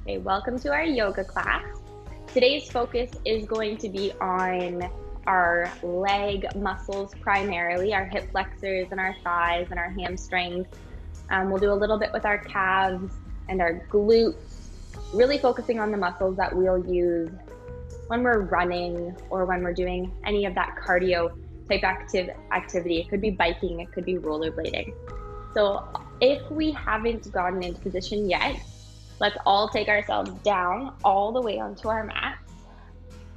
Okay, welcome to our yoga class. Today's focus is going to be on our leg muscles primarily, our hip flexors and our thighs and our hamstrings. We'll do a little bit with our calves and our glutes, really focusing on the muscles that we'll use when we're running or when we're doing any of that cardio type activity. It could be biking, it could be rollerblading. So if we haven't gotten into position yet, let's all take ourselves down all the way onto our mats,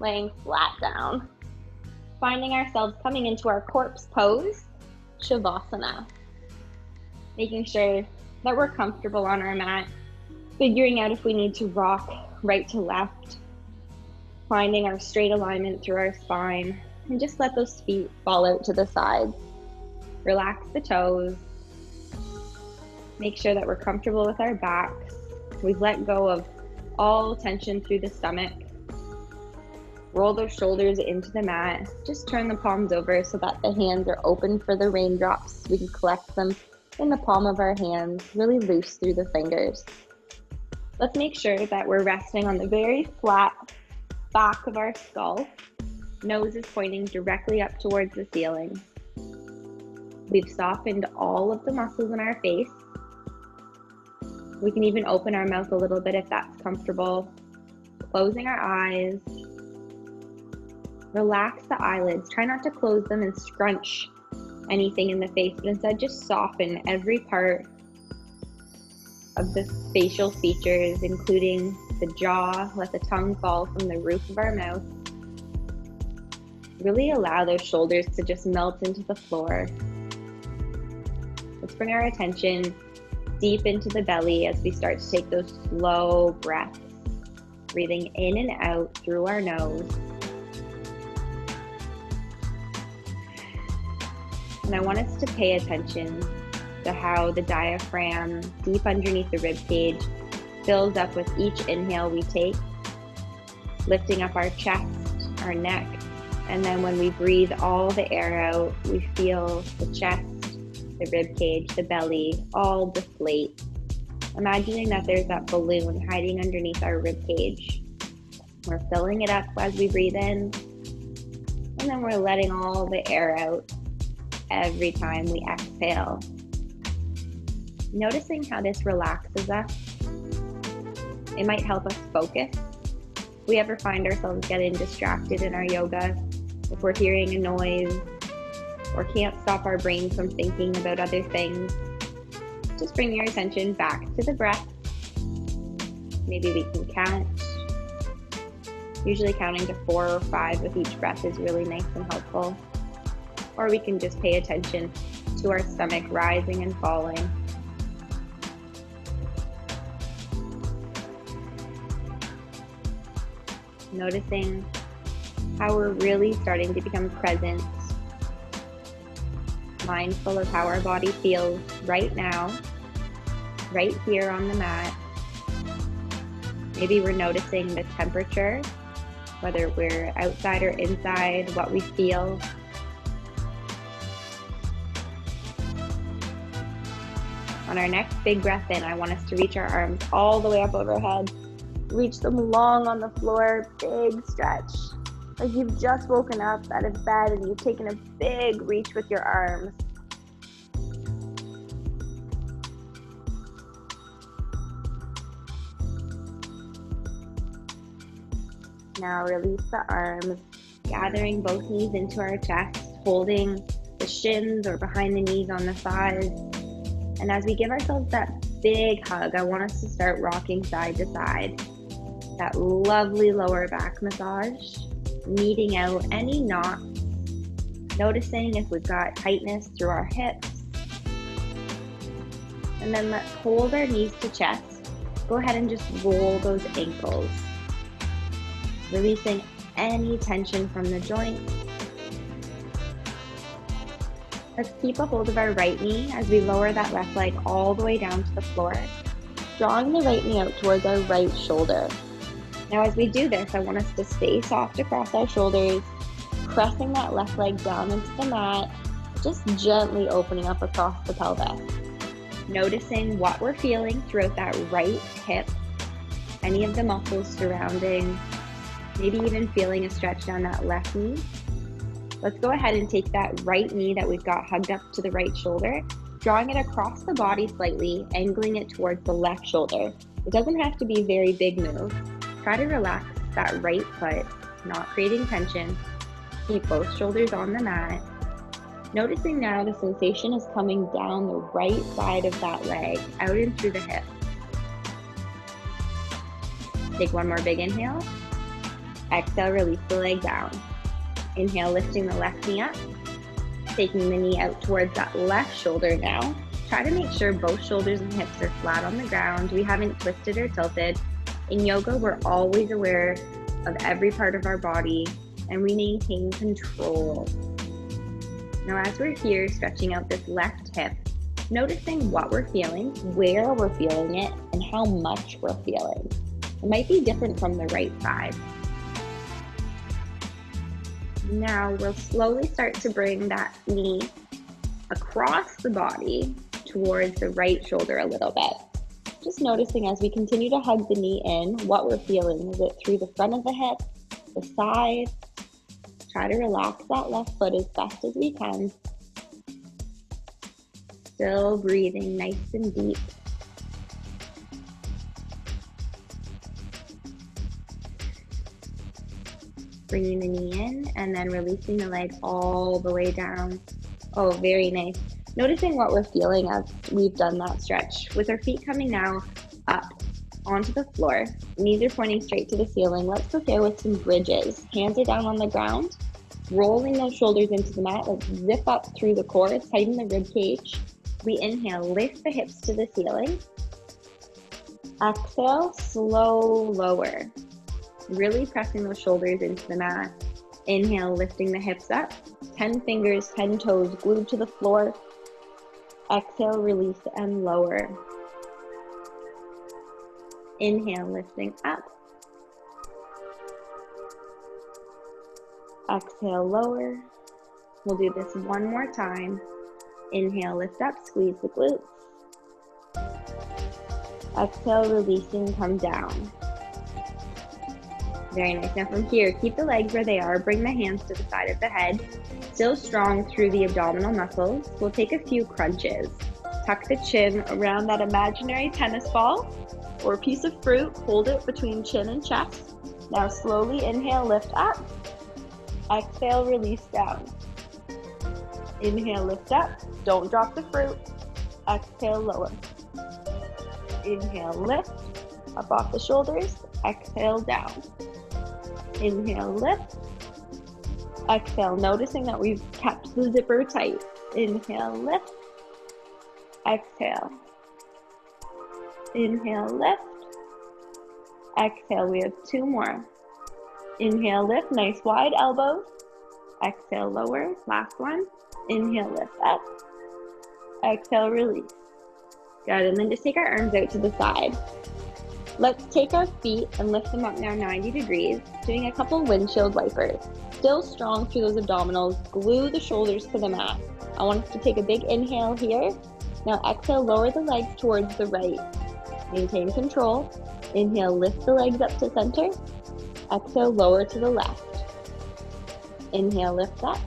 laying flat down, finding ourselves coming into our corpse pose, Shavasana. Making sure that we're comfortable on our mat, figuring out if we need to rock right to left, finding our straight alignment through our spine, and just let those feet fall out to the sides. Relax the toes. Make sure that we're comfortable with our backs. We've let go of all tension through the stomach. Roll those shoulders into the mat. Just turn the palms over so that the hands are open for the raindrops. We can collect them in the palm of our hands, really loose through the fingers. Let's make sure that we're resting on the very flat back of our skull. Nose is pointing directly up towards the ceiling. We've softened all of the muscles in our face. We can even open our mouth a little bit if that's comfortable. Closing our eyes. Relax the eyelids. Try not to close them and scrunch anything in the face, but instead just soften every part of the facial features, including the jaw. Let the tongue fall from the roof of our mouth. Really allow those shoulders to just melt into the floor. Let's bring our attention deep into the belly as we start to take those slow breaths, breathing in and out through our nose. And I want us to pay attention to how the diaphragm deep underneath the rib cage fills up with each inhale we take, lifting up our chest, our neck, and then when we breathe all the air out, we feel the chest, the rib cage, the belly, all deflate. Imagining that there's that balloon hiding underneath our rib cage. We're filling it up as we breathe in, and then we're letting all the air out every time we exhale. Noticing how this relaxes us. It might help us focus. If we ever find ourselves getting distracted in our yoga, if we're hearing a noise, or can't stop our brain from thinking about other things, just bring your attention back to the breath. Maybe we can count. Usually counting to 4 or 5 with each breath is really nice and helpful. Or we can just pay attention to our stomach rising and falling. Noticing how we're really starting to become present, mindful of how our body feels right now, right here on the mat. Maybe we're noticing the temperature, whether we're outside or inside, what we feel. On our next big breath in, I want us to reach our arms all the way up overhead. Reach them long on the floor, big stretch. Like you've just woken up out of bed and you've taken a big reach with your arms. Now release the arms, gathering both knees into our chest, holding the shins or behind the knees on the thighs. And as we give ourselves that big hug, I want us to start rocking side to side. That lovely lower back massage, kneading out any knots, noticing if we've got tightness through our hips. And then let's hold our knees to chest. Go ahead and just roll those ankles, releasing any tension from the joints. Let's keep a hold of our right knee as we lower that left leg all the way down to the floor, drawing the right knee out towards our right shoulder. Now as we do this, I want us to stay soft across our shoulders, pressing that left leg down into the mat, just gently opening up across the pelvis. Noticing what we're feeling throughout that right hip, any of the muscles surrounding, maybe even feeling a stretch down that left knee. Let's go ahead and take that right knee that we've got hugged up to the right shoulder, drawing it across the body slightly, angling it towards the left shoulder. It doesn't have to be a very big move. Try to relax that right foot, not creating tension. Keep both shoulders on the mat. Noticing now the sensation is coming down the right side of that leg, out and through the hip. Take one more big inhale. Exhale, release the leg down. Inhale, lifting the left knee up. Taking the knee out towards that left shoulder now. Try to make sure both shoulders and hips are flat on the ground. We haven't twisted or tilted. In yoga, we're always aware of every part of our body and we maintain control. Now, as we're here, stretching out this left hip, noticing what we're feeling, where we're feeling it, and how much we're feeling. It might be different from the right side. Now we'll slowly start to bring that knee across the body towards the right shoulder a little bit. Just noticing as we continue to hug the knee in, what we're feeling. Is it through the front of the hip, the side? Try to relax that left foot as best as we can. Still breathing nice and deep. Bringing the knee in and then releasing the leg all the way down. Oh, very nice. Noticing what we're feeling as we've done that stretch. With our feet coming now up onto the floor, knees are pointing straight to the ceiling. Let's prepare with some bridges. Hands are down on the ground, rolling those shoulders into the mat. Let's zip up through the core, tighten the rib cage. We inhale, lift the hips to the ceiling. Exhale, slow lower. Really pressing those shoulders into the mat. Inhale, lifting the hips up. 10 fingers, 10 toes glued to the floor. Exhale, release and lower. Inhale, lifting up. Exhale, lower. We'll do this one more time. Inhale, lift up, squeeze the glutes. Exhale, releasing, come down. Very nice. Now from here, keep the legs where they are. Bring the hands to the side of the head. Still strong through the abdominal muscles. We'll take a few crunches. Tuck the chin around that imaginary tennis ball or a piece of fruit. Hold it between chin and chest. Now slowly inhale, lift up. Exhale, release down. Inhale, lift up. Don't drop the fruit. Exhale, lower. Inhale, lift. Up off the shoulders. Exhale, down. Inhale, lift. Exhale, noticing that we've kept the zipper tight. Inhale, lift. Exhale. Inhale, lift. Exhale, we have two more. Inhale, lift, nice wide elbows. Exhale, lower, last one. Inhale, lift up. Exhale, release. Good, and then just take our arms out to the side. Let's take our feet and lift them up now 90 degrees, doing a couple windshield wipers. Still strong through those abdominals, glue the shoulders to the mat. I want us to take a big inhale here. Now exhale, lower the legs towards the right. Maintain control. Inhale, lift the legs up to center. Exhale, lower to the left. Inhale, lift up.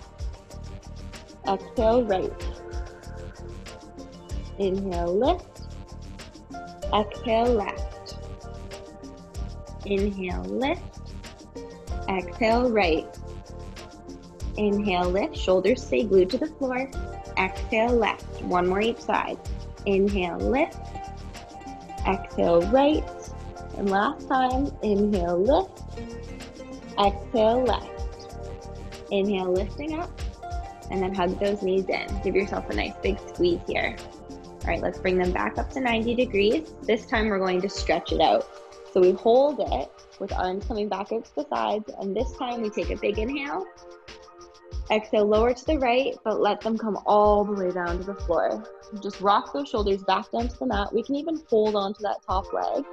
Exhale, right. Inhale, lift. Exhale, left. Inhale, lift. Exhale, right. Inhale, lift. Shoulders stay glued to the floor. Exhale, left. One more each side. Inhale, lift. Exhale, right. And last time, inhale, lift. Exhale, left. Inhale, lifting up. And then hug those knees in. Give yourself a nice big squeeze here. All right, let's bring them back up to 90 degrees. This time we're going to stretch it out. So we hold it with arms coming back out to the sides, and this time we take a big inhale. Exhale, lower to the right, but let them come all the way down to the floor. Just rock those shoulders back down to the mat. We can even hold onto that top leg.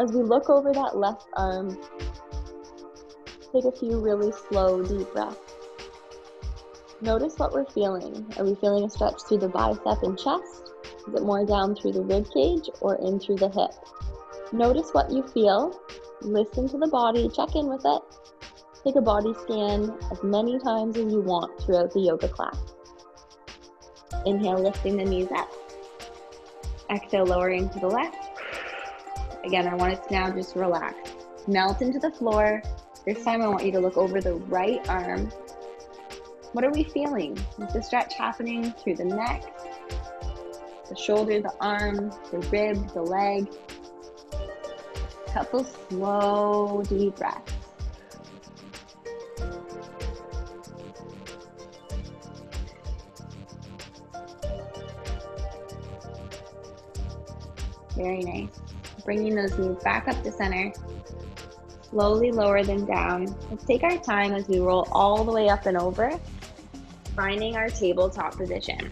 As we look over that left arm, take a few really slow, deep breaths. Notice what we're feeling. Are we feeling a stretch through the bicep and chest? Is it more down through the rib cage or in through the hip? Notice what you feel. Listen to the body, check in with it. Take a body scan as many times as you want throughout the yoga class. Inhale, lifting the knees up. Exhale, lowering to the left. Again, I want it to now just relax. Melt into the floor. This time I want you to look over the right arm. What are we feeling? Is the stretch happening through the neck, the shoulder, the arm, the rib, the leg? Couple slow, deep breaths. Very nice. Bringing those knees back up to center. Slowly lower them down. Let's take our time as we roll all the way up and over, finding our tabletop position.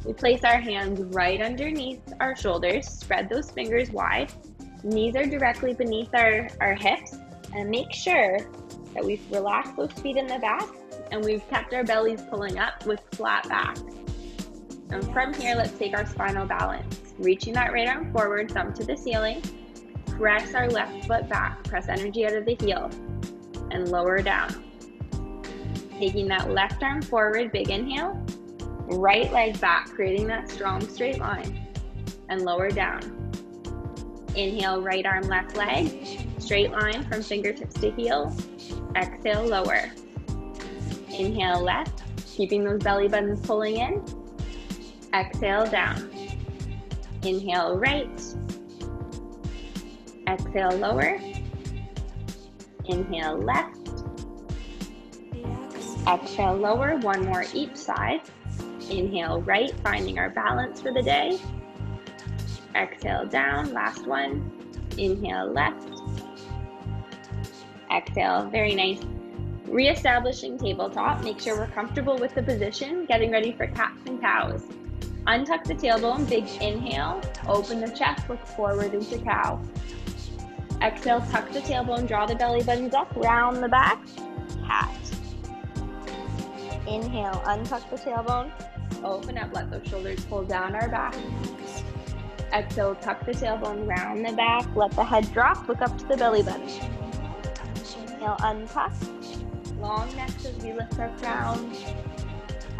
We place our hands right underneath our shoulders, spread those fingers wide. Knees are directly beneath our hips, and make sure that we've relaxed those feet in the back and we've kept our bellies pulling up with flat back. And from here, let's take our spinal balance. Reaching that right arm forward, thumb to the ceiling. Press our left foot back, press energy out of the heel, and lower down. Taking that left arm forward, big inhale. Right leg back, creating that strong straight line, and lower down. Inhale, right arm, left leg, straight line from fingertips to heel. Exhale, lower. Inhale, left, keeping those belly buttons pulling in. Exhale, down. Inhale, right. Exhale, lower. Inhale, left. Exhale, lower. One more each side. Inhale, right, finding our balance for the day. Exhale, down. Last one. Inhale, left. Exhale, very nice. Reestablishing tabletop. Make sure we're comfortable with the position. Getting ready for cats and cows. Untuck the tailbone, big inhale. Open the chest, look forward into cow. Exhale, tuck the tailbone, draw the belly buttons up, round the back, cat. Inhale, untuck the tailbone, open up, let those shoulders pull down our back. Exhale, tuck the tailbone, round the back, let the head drop, look up to the belly button. Inhale, untuck, long necks as we lift our crown.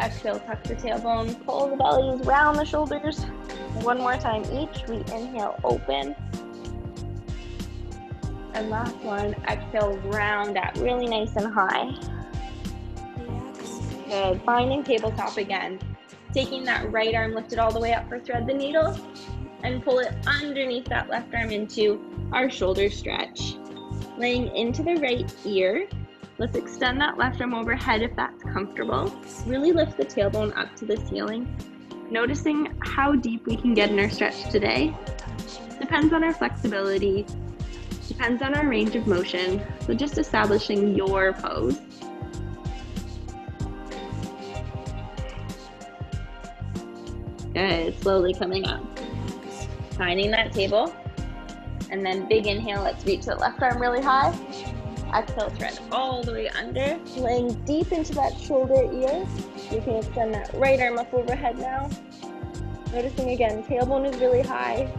Exhale, tuck the tailbone, pull the bellies, round the shoulders. One more time each. We inhale, open. And last one, exhale, round out, really nice and high. Good, finding tabletop again. Taking that right arm lifted all the way up for thread the needle and pull it underneath that left arm into our shoulder stretch. Laying into the right ear. Let's extend that left arm overhead if that's comfortable. Really lift the tailbone up to the ceiling. Noticing how deep we can get in our stretch today. Depends on our flexibility, depends on our range of motion. So just establishing your pose. Good, slowly coming up. Finding that table. And then big inhale, let's reach the left arm really high. Exhale, thread all the way under, laying deep into that shoulder ear. You can extend that right arm up overhead now. Noticing again, tailbone is really high.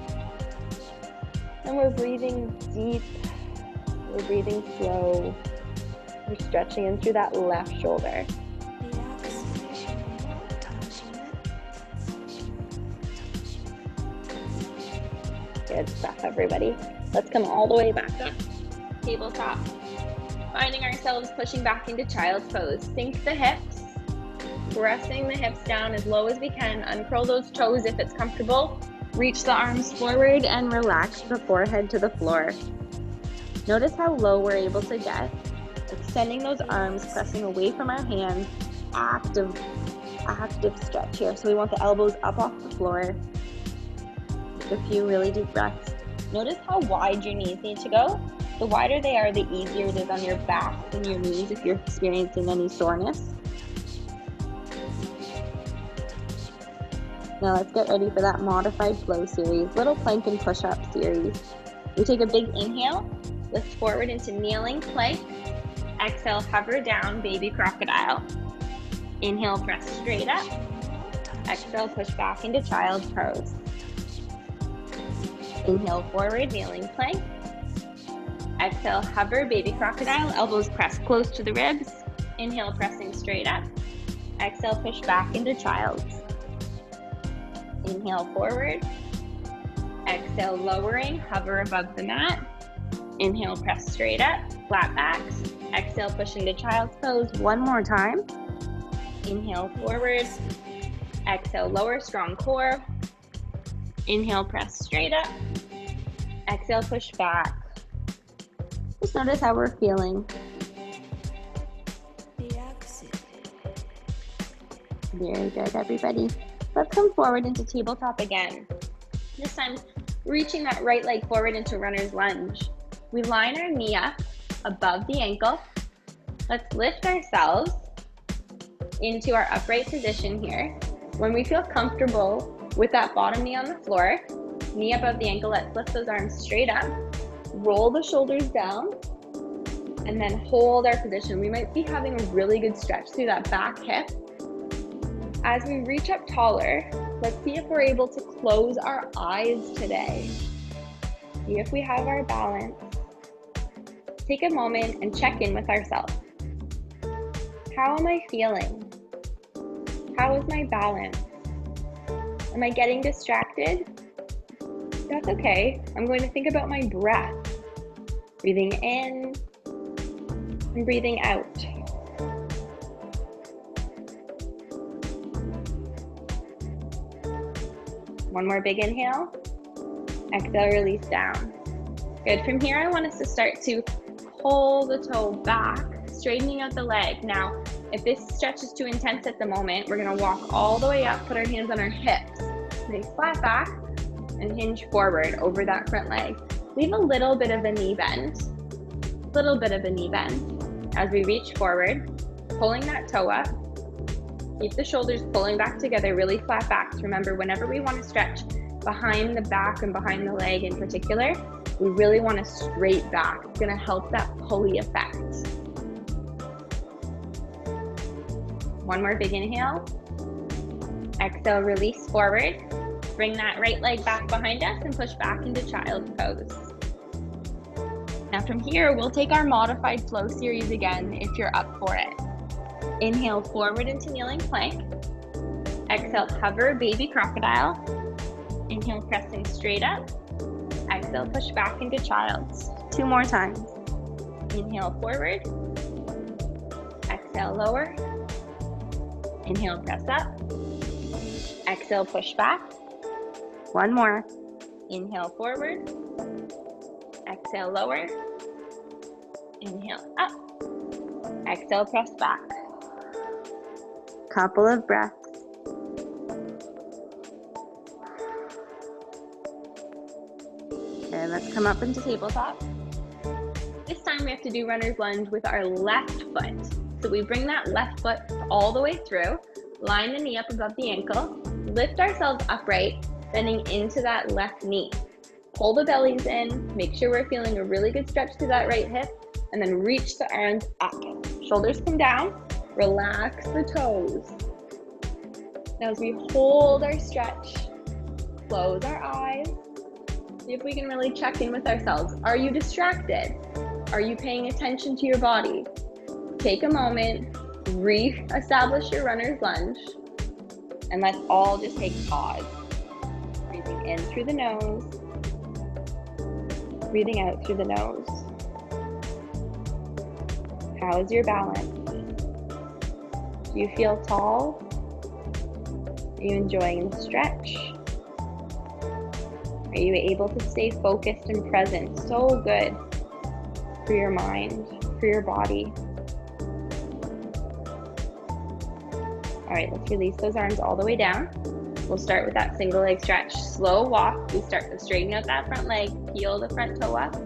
And we're breathing deep. We're breathing slow. We're stretching in through that left shoulder. Good stuff, everybody. Let's come all the way back up. Tabletop. Finding ourselves pushing back into child's pose. Sink the hips. Pressing the hips down as low as we can. Uncurl those toes if it's comfortable. Reach the arms forward and relax the forehead to the floor. Notice how low we're able to get. Extending those arms, pressing away from our hands. Active stretch here. So we want the elbows up off the floor. Take a few really deep breaths. Notice how wide your knees need to go. The wider they are, the easier it is on your back and your knees if you're experiencing any soreness. Now let's get ready for that modified flow series, little plank and push-up series. We take a big inhale, lift forward into kneeling plank. Exhale, hover down, baby crocodile. Inhale, press straight up. Exhale, push back into child's pose. Inhale forward, kneeling plank. Exhale, hover, baby crocodile, elbows press close to the ribs. Inhale, pressing straight up. Exhale, push back into child's. Inhale forward. Exhale, lowering, hover above the mat. Inhale, press straight up, flat backs. Exhale, push into child's pose one more time. Inhale forward. Exhale, lower, strong core. Inhale, press straight up. Exhale, push back. Just notice how we're feeling. Very good, everybody. Let's come forward into tabletop again. This time, reaching that right leg forward into runner's lunge. We line our knee up above the ankle. Let's lift ourselves into our upright position here. When we feel comfortable with that bottom knee on the floor, knee above the ankle, let's lift those arms straight up. Roll the shoulders down, and then hold our position. We might be having a really good stretch through that back hip. As we reach up taller, let's see if we're able to close our eyes today. See if we have our balance. Take a moment and check in with ourselves. How am I feeling? How is my balance? Am I getting distracted? That's okay. I'm going to think about my breath. Breathing in and breathing out. One more big inhale. Exhale, release down. Good. From here, I want us to start to pull the toe back, straightening out the leg. Now, if this stretch is too intense at the moment, we're going to walk all the way up, put our hands on our hips. Lay flat back and hinge forward over that front leg. Leave a little bit of a knee bend. As we reach forward, pulling that toe up. Keep the shoulders pulling back together, really flat backs. Remember, whenever we want to stretch behind the back and behind the leg in particular, we really want a straight back. It's going to help that pulley effect. One more big inhale. Exhale, release forward. Bring that right leg back behind us and push back into child's pose. Now from here, we'll take our modified flow series again if you're up for it. Inhale forward into kneeling plank. Exhale, hover, baby crocodile. Inhale, pressing straight up. Exhale, push back into child's. 2 more times. Inhale forward. Exhale, lower. Inhale, press up. Exhale, push back. 1 more. Inhale forward. Exhale, lower. Inhale, up. Exhale, press back. Couple of breaths. Okay, let's come up into tabletop. This time we have to do runner's lunge with our left foot. So we bring that left foot all the way through, line the knee up above the ankle, lift ourselves upright, bending into that left knee. Pull the bellies in, make sure we're feeling a really good stretch to that right hip, and then reach the arms up. Shoulders come down, relax the toes. Now as we hold our stretch, close our eyes, see if we can really check in with ourselves. Are you distracted? Are you paying attention to your body? Take a moment, re-establish your runner's lunge, and let's all just take a pause. Breathing in through the nose, breathing out through the nose. How is your balance? Do you feel tall? Are you enjoying the stretch? Are you able to stay focused and present? So good for your mind, for your body. All right, let's release those arms all the way down. We'll start with that single leg stretch. Slow walk. We start to straighten out that front leg, peel the front toe up.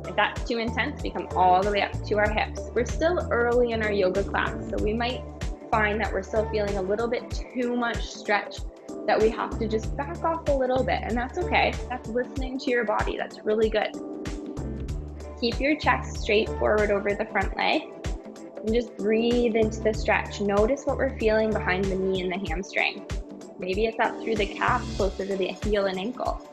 If that's too intense, we come all the way up to our hips. We're still early in our yoga class, so we might find that we're still feeling a little bit too much stretch, that we have to just back off a little bit, and that's okay. That's listening to your body. That's really good. Keep your chest straight forward over the front leg, and just breathe into the stretch. Notice what we're feeling behind the knee and the hamstring. Maybe it's up through the calf, closer to the heel and ankle.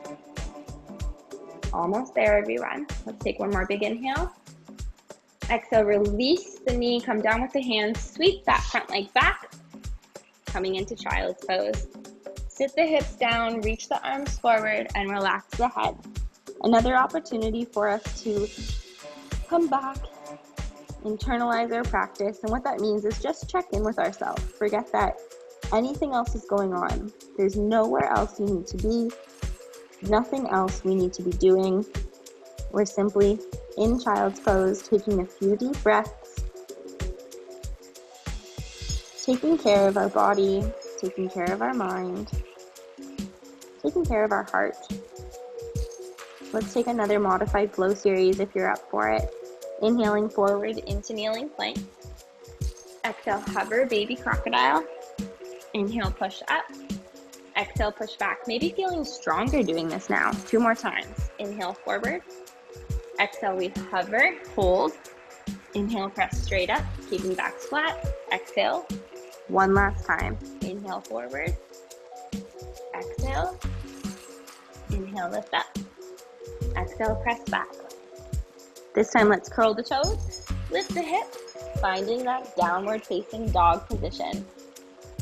Almost there, everyone. Let's take one more big inhale. Exhale, release the knee, come down with the hands, sweep that front leg back, coming into child's pose. Sit the hips down, reach the arms forward, and relax the head. Another opportunity for us to come back, internalize our practice, and what that means is just check in with ourselves. Forget that anything else is going on. There's nowhere else you need to be, nothing else we need to be doing. We're simply in child's pose, taking a few deep breaths, taking care of our body, taking care of our mind, taking care of our heart. Let's take another modified flow series if you're up for it. Inhaling forward into kneeling plank. Exhale, hover, baby crocodile. Inhale, push up. Exhale, push back. Maybe feeling stronger doing this now. 2 more times. Inhale, forward. Exhale, we hover, hold. Inhale, press straight up, keeping back flat. Exhale. One last time. Inhale, forward. Exhale. Inhale, lift up. Exhale, press back. This time, let's curl the toes, lift the hips, finding that downward facing dog position.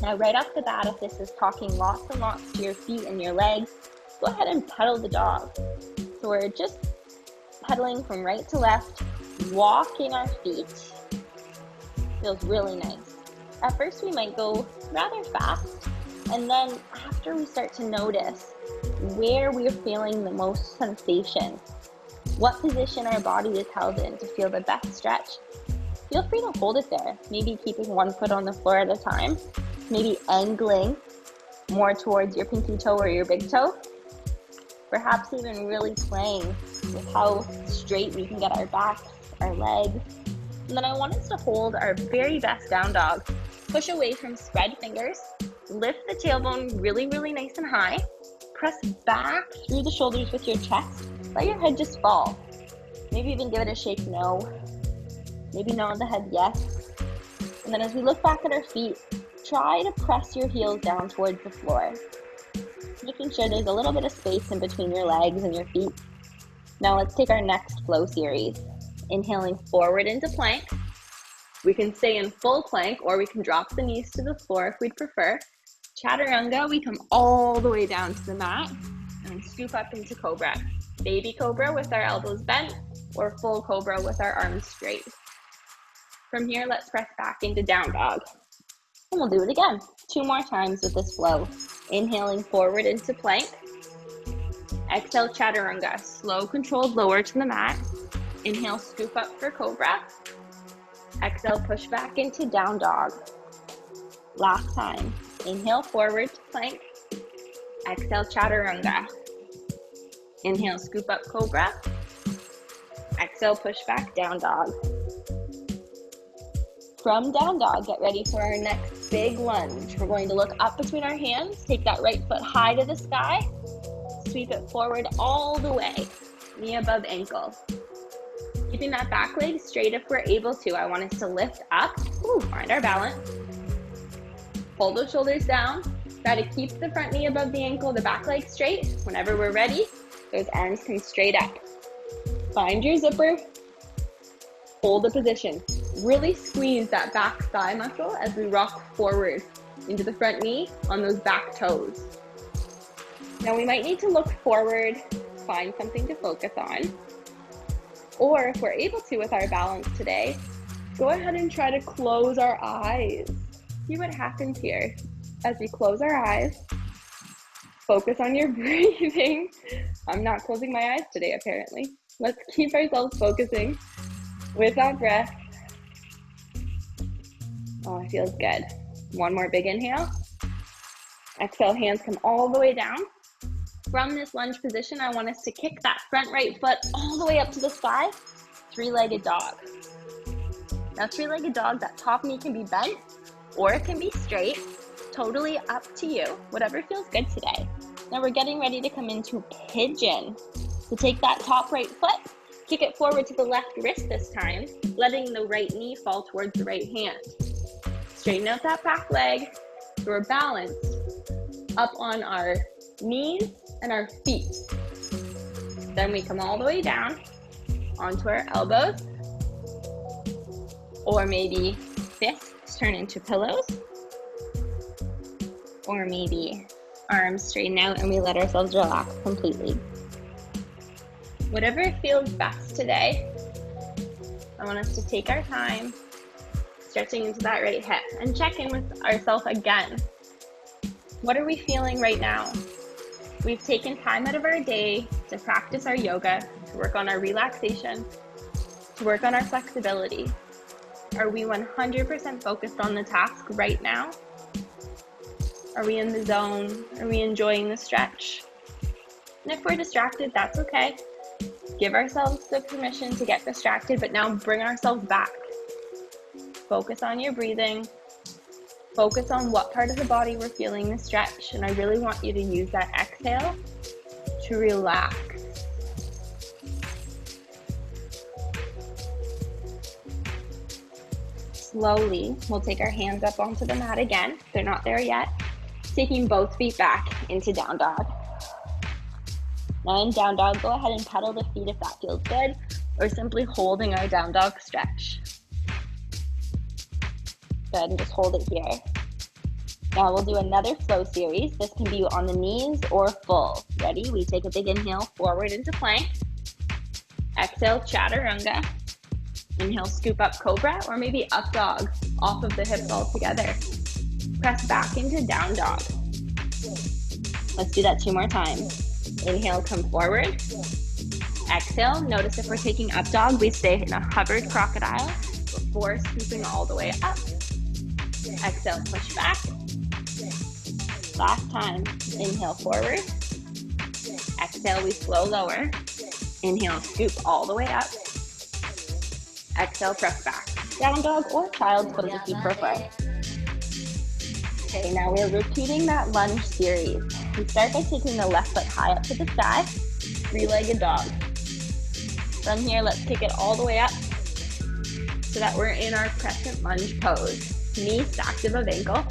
Now, right off the bat, if this is talking lots and lots to your feet and your legs, go ahead and pedal the dog. So we're just pedaling from right to left, walking our feet. Feels really nice. At first, we might go rather fast, and then after we start to notice where we're feeling the most sensation, what position our body is held in to feel the best stretch, feel free to hold it there. Maybe keeping one foot on the floor at a time, maybe angling more towards your pinky toe or your big toe, perhaps even really playing with how straight we can get our backs, our legs. And then I want us to hold our very best down dog. Push away from spread fingers, lift the tailbone really, really nice and high, press back through the shoulders with your chest, let your head just fall. Maybe even give it a shake no, maybe nod the head yes. And then as we look back at our feet, try to press your heels down towards the floor, making sure there's a little bit of space in between your legs and your feet. Now let's take our next flow series. Inhaling forward into plank. We can stay in full plank or we can drop the knees to the floor if we'd prefer. Chaturanga, we come all the way down to the mat and scoop up into cobra. Baby cobra with our elbows bent or full cobra with our arms straight. From here, let's press back into down dog. And we'll do it again 2 more times with this flow. Inhaling forward into plank. Exhale, chaturanga. Slow, controlled, lower to the mat. Inhale, scoop up for cobra. Exhale, push back into down dog. Last time. Inhale, forward to plank. Exhale, chaturanga. Inhale, scoop up cobra. Exhale, push back, down dog. From down dog, get ready for our next big lunge. We're going to look up between our hands, take that right foot high to the sky, sweep it forward all the way, knee above ankle. Keeping that back leg straight if we're able to. I want us to lift up, find our balance. Pull those shoulders down. Try to keep the front knee above the ankle, the back leg straight. Whenever we're ready, those arms come straight up. Find your zipper. Hold the position. Really squeeze that back thigh muscle as we rock forward into the front knee on those back toes. Now we might need to look forward, find something to focus on. Or if we're able to with our balance today, go ahead and try to close our eyes. See what happens here. As we close our eyes, focus on your breathing. I'm not closing my eyes today, apparently. Let's keep ourselves focusing with our breath. Oh, it feels good. One more big inhale. Exhale, hands come all the way down. From this lunge position, I want us to kick that front right foot all the way up to the sky. 3-legged dog. Now, 3-legged dog, that top knee can be bent or it can be straight. Totally up to you. Whatever feels good today. Now we're getting ready to come into pigeon. So take that top right foot, kick it forward to the left wrist this time, letting the right knee fall towards the right hand. Straighten out that back leg. So we're balanced up on our knees and our feet. Then we come all the way down onto our elbows, or maybe fists turn into pillows, or maybe arms straighten out and we let ourselves relax completely. Whatever feels best today, I want us to take our time, stretching into that right hip, and check in with ourselves again. What are we feeling right now? We've taken time out of our day to practice our yoga, to work on our relaxation, to work on our flexibility. Are we 100% focused on the task right now? Are we in the zone? Are we enjoying the stretch? And if we're distracted, that's okay. Give ourselves the permission to get distracted, but now bring ourselves back. Focus on your breathing. Focus on what part of the body we're feeling the stretch. And I really want you to use that exhale to relax. Slowly, we'll take our hands up onto the mat again. They're not there yet. Taking both feet back into down dog. Now in down dog, go ahead and pedal the feet if that feels good, or simply holding our down dog stretch. Good, and just hold it here. Now we'll do another flow series. This can be on the knees or full. Ready? We take a big inhale forward into plank. Exhale, chaturanga. Inhale, scoop up cobra, or maybe up dog, off of the hips altogether. Press back into down dog. Let's do that 2 more times. Inhale, come forward. Exhale, notice if we're taking up dog, we stay in a hovered crocodile before scooping all the way up. Exhale, push back. Last time, inhale forward. Exhale, we slow lower. Inhale, scoop all the way up. Exhale, press back. Down dog or child's pose if you prefer. Okay, now we're repeating that lunge series. We start by taking the left foot high up to the sky, 3-legged dog. From here, let's kick it all the way up so that we're in our crescent lunge pose. Knees stacked above ankle.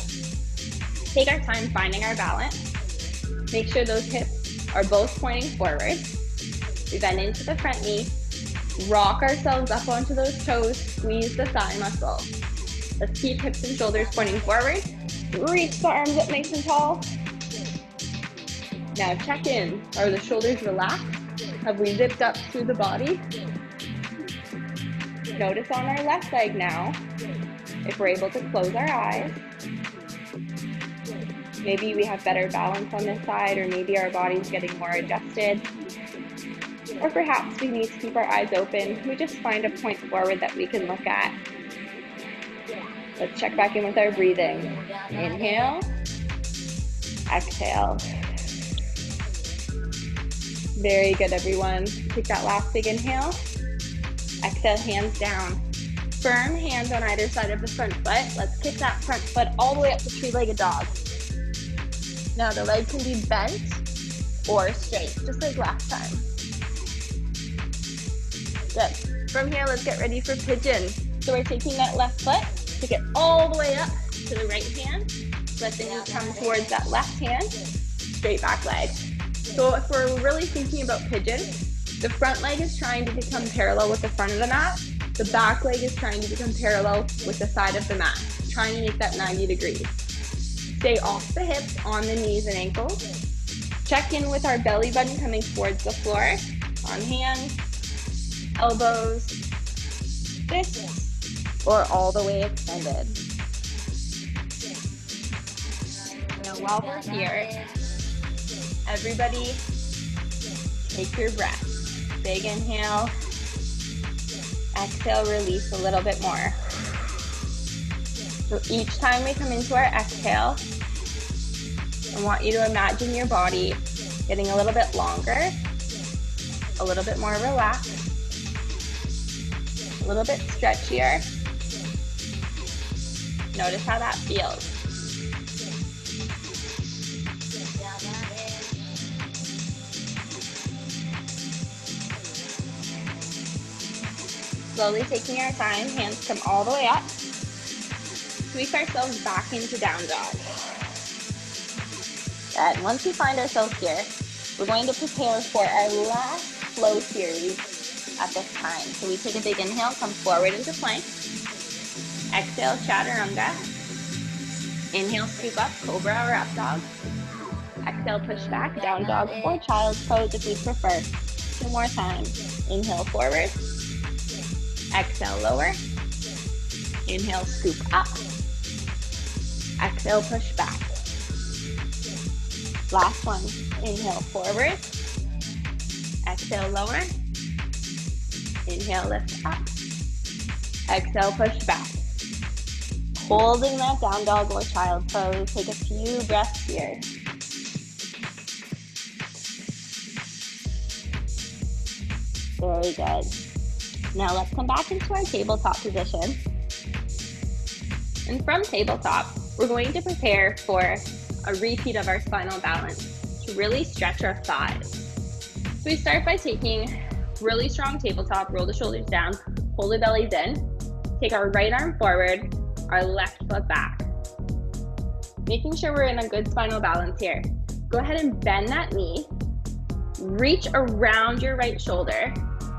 Take our time finding our balance. Make sure those hips are both pointing forward. We bend into the front knee. Rock ourselves up onto those toes. Squeeze the thigh muscle. Let's keep hips and shoulders pointing forward. Reach the arms up nice and tall. Now check in. Are the shoulders relaxed? Have we zipped up through the body? Notice on our left leg now, if we're able to close our eyes. Maybe we have better balance on this side, or maybe our body's getting more adjusted. Or perhaps we need to keep our eyes open. We just find a point forward that we can look at. Let's check back in with our breathing. Inhale. Exhale. Very good, everyone. Take that last big inhale. Exhale, hands down. Firm hands on either side of the front foot. Let's kick that front foot all the way up to 3-legged dog. Now the leg can be bent or straight, just like last time. Good. From here, let's get ready for pigeon. So we're taking that left foot, kick it all the way up to the right hand. Let the knee come towards that left hand. Straight back leg. So if we're really thinking about pigeon, the front leg is trying to become parallel with the front of the mat. The back leg is trying to become parallel with the side of the mat, trying to make that 90 degrees. Stay off the hips, on the knees and ankles. Check in with our belly button coming towards the floor. On hands, elbows, fists, or all the way extended. Now while we're here, everybody take your breath. Big inhale. Exhale, release a little bit more. So each time we come into our exhale, I want you to imagine your body getting a little bit longer, a little bit more relaxed, a little bit stretchier. Notice how that feels. Slowly taking our time, hands come all the way up. Sweep ourselves back into down dog. Good. Once we find ourselves here, we're going to prepare for our last flow series at this time. So we take a big inhale, come forward into plank. Exhale, chaturanga. Inhale, scoop up, cobra or up dog. Exhale, push back, down dog or child's pose if we prefer. 2 more times. Inhale, forward. Exhale, lower. Inhale, scoop up. Exhale, push back. Last one. Inhale, forward. Exhale, lower. Inhale, lift up. Exhale, push back. Holding that down dog or child pose. Take a few breaths here. Very good. Now let's come back into our tabletop position. And from tabletop, we're going to prepare for a repeat of our spinal balance to really stretch our thighs. So we start by taking really strong tabletop, roll the shoulders down, pull the bellies in, take our right arm forward, our left foot back. Making sure we're in a good spinal balance here. Go ahead and bend that knee, reach around your right shoulder,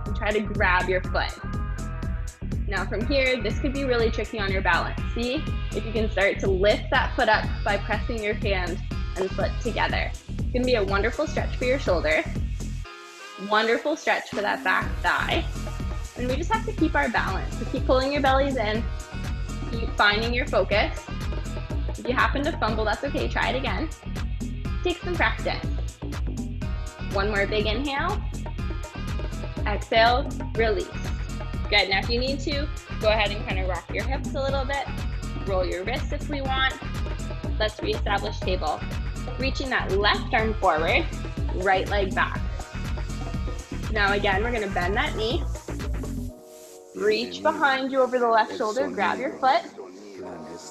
and try to grab your foot. Now from here, this could be really tricky on your balance. See if you can start to lift that foot up by pressing your hand and foot together. It's gonna be a wonderful stretch for your shoulder, wonderful stretch for that back thigh. And we just have to keep our balance. So keep pulling your bellies in, keep finding your focus. If you happen to fumble, that's okay, try it again. Take some practice. One more big inhale. Exhale, release. Good, now if you need to, go ahead and kind of rock your hips a little bit, roll your wrists if we want. Let's reestablish table. Reaching that left arm forward, right leg back. Now again, we're gonna bend that knee, reach behind you over the left shoulder, grab your foot,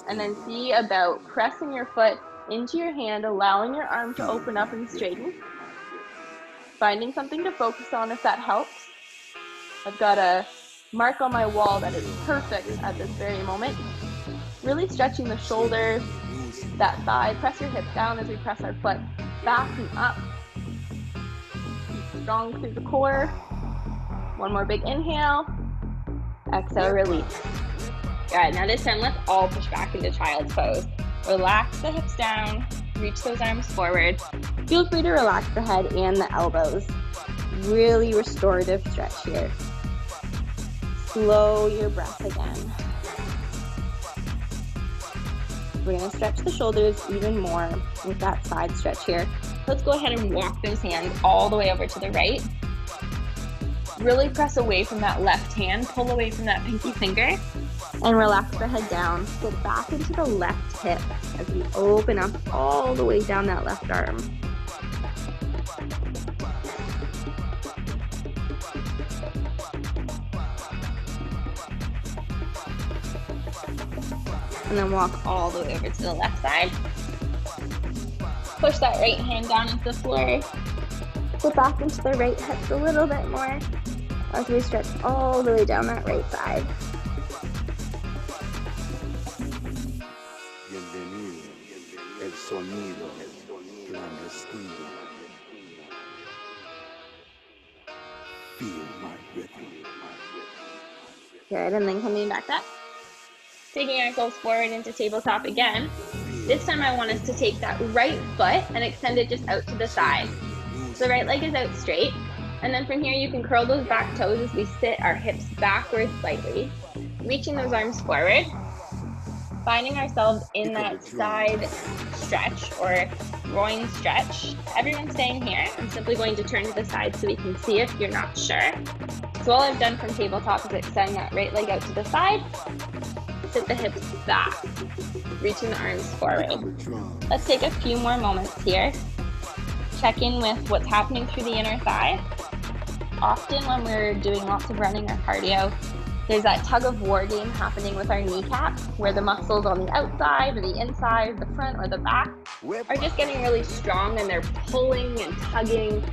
and then see about pressing your foot into your hand, allowing your arm to open up and straighten. Finding something to focus on if that helps. I've got a mark on my wall that is perfect at this very moment. Really stretching the shoulders, that thigh. Press your hips down as we press our foot back and up. Strong through the core. One more big inhale. Exhale, release. Good, now this time let's all push back into child's pose. Relax the hips down, reach those arms forward. Feel free to relax the head and the elbows. Really restorative stretch here. Slow your breath again. We're gonna stretch the shoulders even more with that side stretch here. Let's go ahead and walk those hands all the way over to the right. Really press away from that left hand, pull away from that pinky finger, and relax the head down. Slip back into the left hip as we open up all the way down that left arm. And then walk all the way over to the left side. Push that right hand down into the floor. Go back into the right hip a little bit more as we stretch all the way down that right side. Bienvenido, el sonido clandestino. Feel my rhythm. Good, and then coming back up. Taking ourselves forward into tabletop again. This time I want us to take that right foot and extend it just out to the side. So the right leg is out straight. And then from here you can curl those back toes as we sit our hips backwards slightly. Reaching those arms forward. Finding ourselves in that side stretch or groin stretch. Everyone staying here. I'm simply going to turn to the side so we can see if you're not sure. So all I've done from tabletop is extend that right leg out to the side. Sit the hips back, reaching the arms forward. Let's take a few more moments here. Check in with what's happening through the inner thigh. Often when we're doing lots of running or cardio, there's that tug of war game happening with our kneecap, where the muscles on the outside or the inside, the front or the back, are just getting really strong and they're pulling and tugging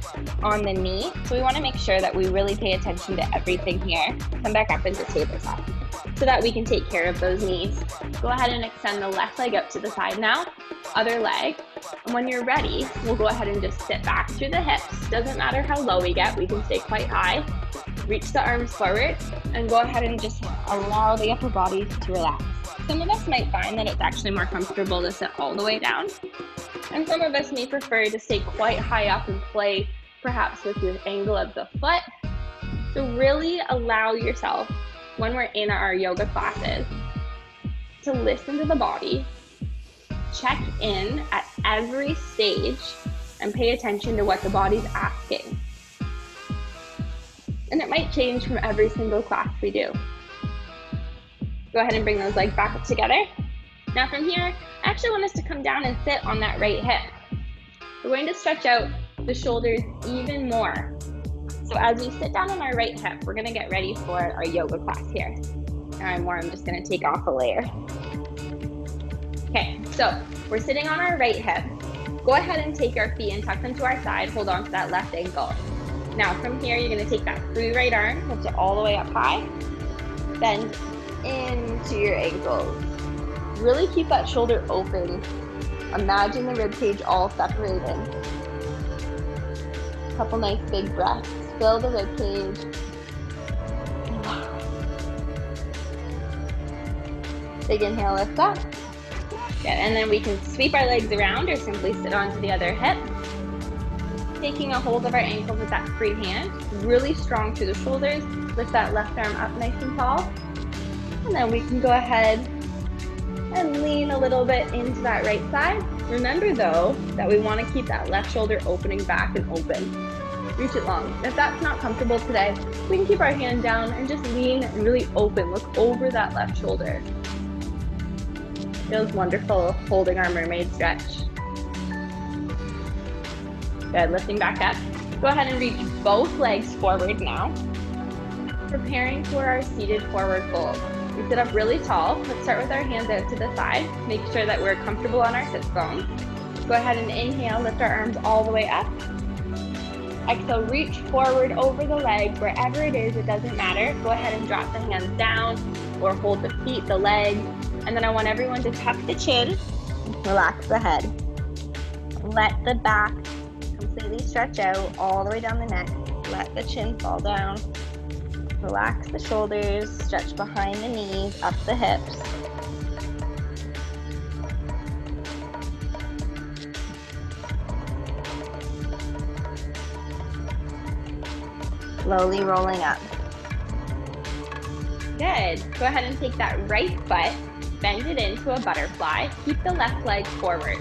on the knee. So we want to make sure that we really pay attention to everything here. Come back up into tabletop. so that we can take care of those knees. Go ahead and extend the left leg up to the side now, other leg. And when you're ready, we'll go ahead and just sit back through the hips. Doesn't matter how low we get, we can stay quite high. Reach the arms forward and go ahead and just allow the upper body to relax. Some of us might find that it's actually more comfortable to sit all the way down. And some of us may prefer to stay quite high up and play perhaps with the angle of the foot. So really allow yourself, when we're in our yoga classes, to listen to the body, check in at every stage, and pay attention to what the body's asking. And it might change from every single class we do. Go ahead and bring those legs back up together. Now from here, I actually want us to come down and sit on that right hip. We're going to stretch out the shoulders even more. So as we sit down on our right hip, we're gonna get ready for our yoga class here. I'm just gonna take off a layer. Okay, so we're sitting on our right hip. Go ahead and take our feet and tuck them to our side, hold on to that left ankle. Now from here, you're gonna take that free right arm, lift it all the way up high, bend into your ankles. Really keep that shoulder open. Imagine the rib cage all separating. Couple nice big breaths. Fill the rib cage. Big inhale, lift up. Good, and then we can sweep our legs around or simply sit onto the other hip. Taking a hold of our ankles with that free hand, really strong through the shoulders. Lift that left arm up nice and tall. And then we can go ahead and lean a little bit into that right side. Remember though, that we want to keep that left shoulder opening back and open. Reach it long. If that's not comfortable today, we can keep our hand down and just lean and really open. Look over that left shoulder. Feels wonderful holding our mermaid stretch. Good, lifting back up. Go ahead and reach both legs forward now. Preparing for our seated forward fold. We sit up really tall. Let's start with our hands out to the side. Make sure that we're comfortable on our sit bones. Go ahead and inhale, lift our arms all the way up. Exhale, reach forward over the leg, wherever it is, it doesn't matter. Go ahead and drop the hands down or hold the feet, the legs. And then I want everyone to tuck the chin, relax the head. Let the back completely stretch out all the way down the neck. Let the chin fall down. Relax the shoulders, stretch behind the knees, up the hips. Slowly rolling up. Good. Go ahead and take that right foot, bend it into a butterfly. Keep the left leg forward.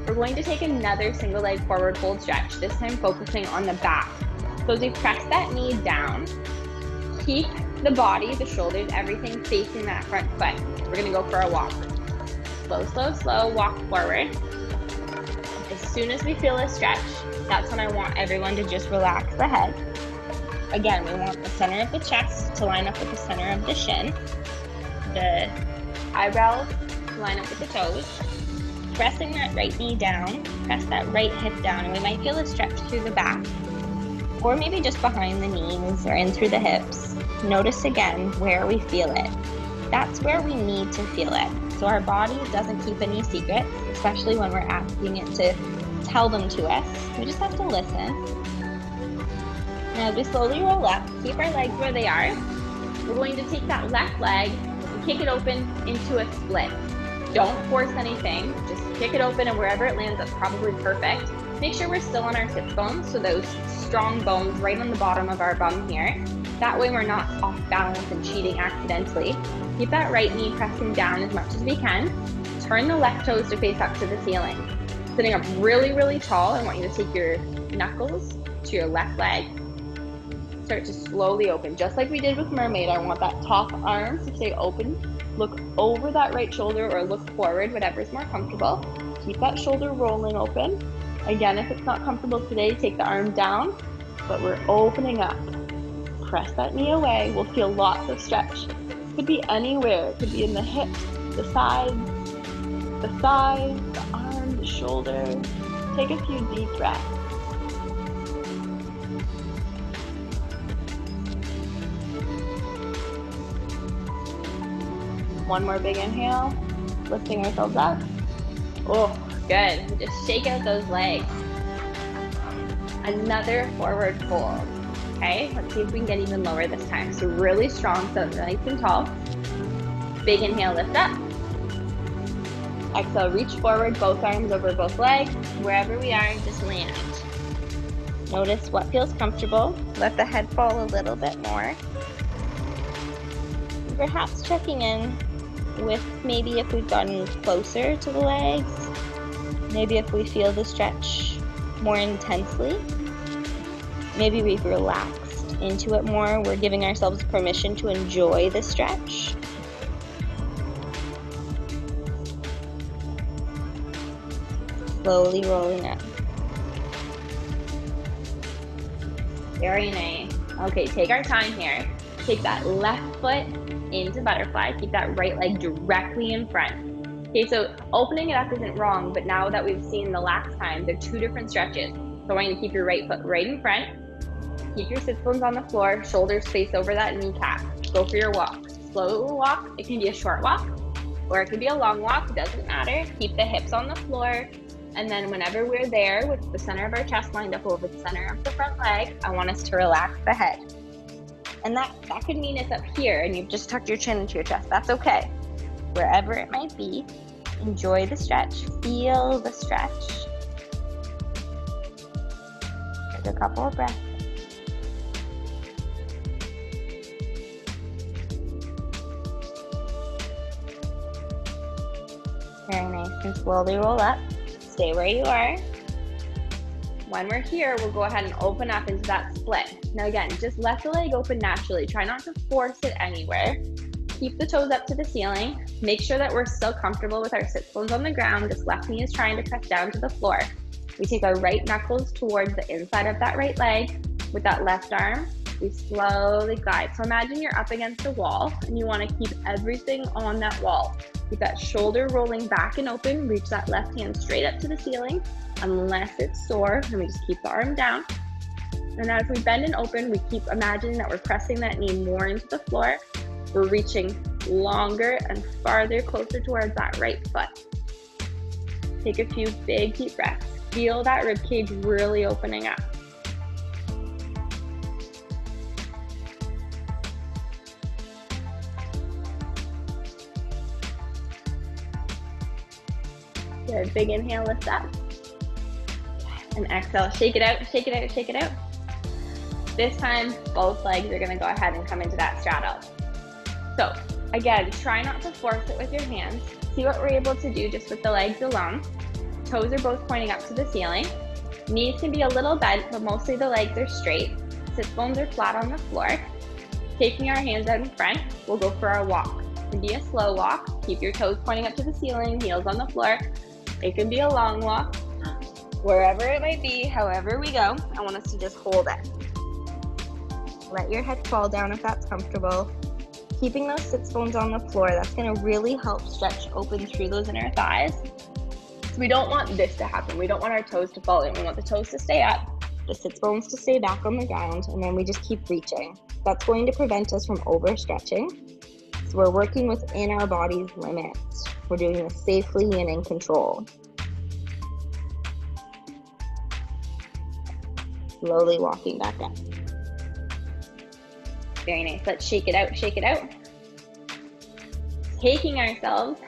We're going to take another single leg forward fold stretch, this time focusing on the back. So as we press that knee down, keep the body, the shoulders, everything facing that front foot. We're gonna go for a walk. Slow, slow, slow, walk forward. As soon as we feel a stretch, that's when I want everyone to just relax the head. Again, we want the center of the chest to line up with the center of the shin. The eyebrows to line up with the toes. Pressing that right knee down, press that right hip down, and we might feel a stretch through the back. Or maybe just behind the knees or in through the hips. Notice again where we feel it. That's where we need to feel it. So our body doesn't keep any secrets, especially when we're asking it to tell them to us. We just have to listen. Now as we slowly roll up, keep our legs where they are. We're going to take that left leg and kick it open into a split. Don't force anything, just kick it open, and wherever it lands, that's probably perfect. Make sure we're still on our sit bones, so those strong bones right on the bottom of our bum here. That way we're not off balance and cheating accidentally. Keep that right knee pressing down as much as we can. Turn the left toes to face up to the ceiling. Sitting up really, really tall, I want you to take your knuckles to your left leg. Start to slowly open, just like we did with mermaid. I want that top arm to stay open. Look over that right shoulder or look forward, whatever's more comfortable. Keep that shoulder rolling open. Again, if it's not comfortable today, take the arm down, but we're opening up. Press that knee away. We'll feel lots of stretch. Could be anywhere. It could be in the hips, the sides, the thighs, the arm, the shoulder. Take a few deep breaths. One more big inhale, lifting ourselves up. Oh, good. Just shake out those legs. Another forward fold. Okay, let's see if we can get even lower this time. So really strong, so nice and tall. Big inhale, lift up. Exhale, reach forward, both arms over both legs. Wherever we are, just land. Notice what feels comfortable. Let the head fall a little bit more. Perhaps checking in with maybe if we've gotten closer to the legs, maybe if we feel the stretch more intensely, maybe we've relaxed into it more. We're giving ourselves permission to enjoy the stretch. Slowly rolling up. Very nice. Okay, take our time here. Take that left foot into butterfly. Keep that right leg directly in front. Okay, so opening it up isn't wrong, but now that we've seen the last time, they're two different stretches. So I want you to keep your right foot right in front. Keep your sit bones on the floor, shoulders face over that kneecap. Go for your walk. Slow walk. It can be a short walk, or it can be a long walk. It doesn't matter. Keep the hips on the floor. And then whenever we're there with the center of our chest lined up over the center of the front leg, I want us to relax the head. And that could mean it's up here and you've just tucked your chin into your chest. That's okay. Wherever it might be, enjoy the stretch. Feel the stretch. Take a couple of breaths. Very nice. And slowly roll up. Stay where you are. When we're here, we'll go ahead and open up into that split. Now again, just let the leg open naturally. Try not to force it anywhere. Keep the toes up to the ceiling. Make sure that we're still comfortable with our sit bones on the ground. This left knee is trying to press down to the floor. We take our right knuckles towards the inside of that right leg. With that left arm, we slowly glide. So imagine you're up against a wall and you want to keep everything on that wall. Keep that shoulder rolling back and open. Reach that left hand straight up to the ceiling. Unless it's sore, then we just keep the arm down. And as we bend and open, we keep imagining that we're pressing that knee more into the floor. We're reaching longer and farther closer towards that right foot. Take a few big deep breaths. Feel that rib cage really opening up. Good, big inhale, lift up. And exhale, shake it out, shake it out, shake it out. This time, both legs are gonna go ahead and come into that straddle. So again, try not to force it with your hands. See what we're able to do just with the legs alone. Toes are both pointing up to the ceiling. Knees can be a little bent, but mostly the legs are straight. Sit bones are flat on the floor. Taking our hands out in front, we'll go for our walk. It can be a slow walk. Keep your toes pointing up to the ceiling, heels on the floor. It can be a long walk. Wherever it might be, however we go, I want us to just hold it. Let your head fall down if that's comfortable. Keeping those sit bones on the floor, that's gonna really help stretch open through those inner thighs. So we don't want this to happen. We don't want our toes to fall in. We want the toes to stay up, the sit bones to stay back on the ground, and then we just keep reaching. That's going to prevent us from overstretching. So we're working within our body's limits. We're doing this safely and in control. Slowly walking back up. Very nice. Let's shake it out, shake it out. Taking ourselves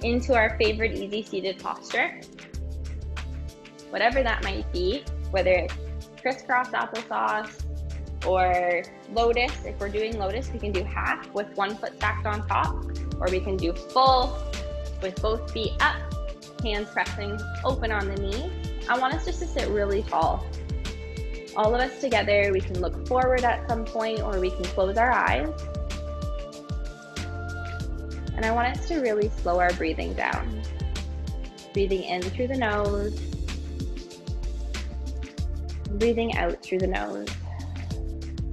into our favorite easy seated posture. Whatever that might be, whether it's crisscross applesauce or lotus. If we're doing lotus, we can do half with one foot stacked on top, or we can do full with both feet up, hands pressing open on the knees. I want us just to sit really tall. All of us together, we can look forward at some point or we can close our eyes. And I want us to really slow our breathing down. Breathing in through the nose, breathing out through the nose.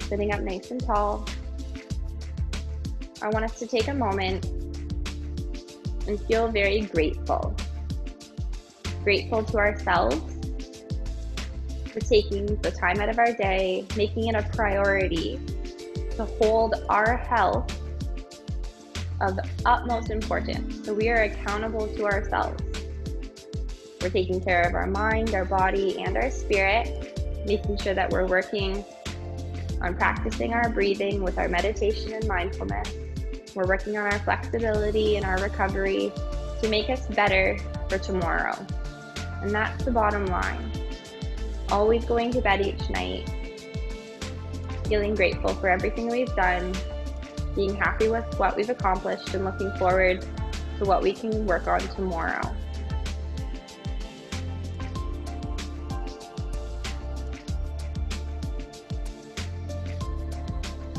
Sitting up nice and tall. I want us to take a moment and feel very grateful. Grateful to ourselves for taking the time out of our day, making it a priority to hold our health of utmost importance. So we are accountable to ourselves. We're taking care of our mind, our body, and our spirit, making sure that we're working on practicing our breathing with our meditation and mindfulness. We're working on our flexibility and our recovery to make us better for tomorrow. And that's the bottom line. Always going to bed each night, feeling grateful for everything we've done, being happy with what we've accomplished, and looking forward to what we can work on tomorrow.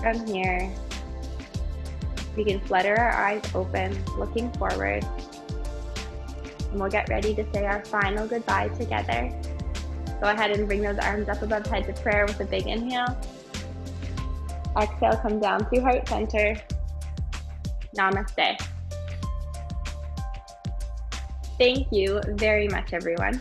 From here, we can flutter our eyes open, looking forward, and we'll get ready to say our final goodbye together. Go ahead and bring those arms up above head to prayer with a big inhale. Exhale, come down through heart center. Namaste. Thank you very much, everyone.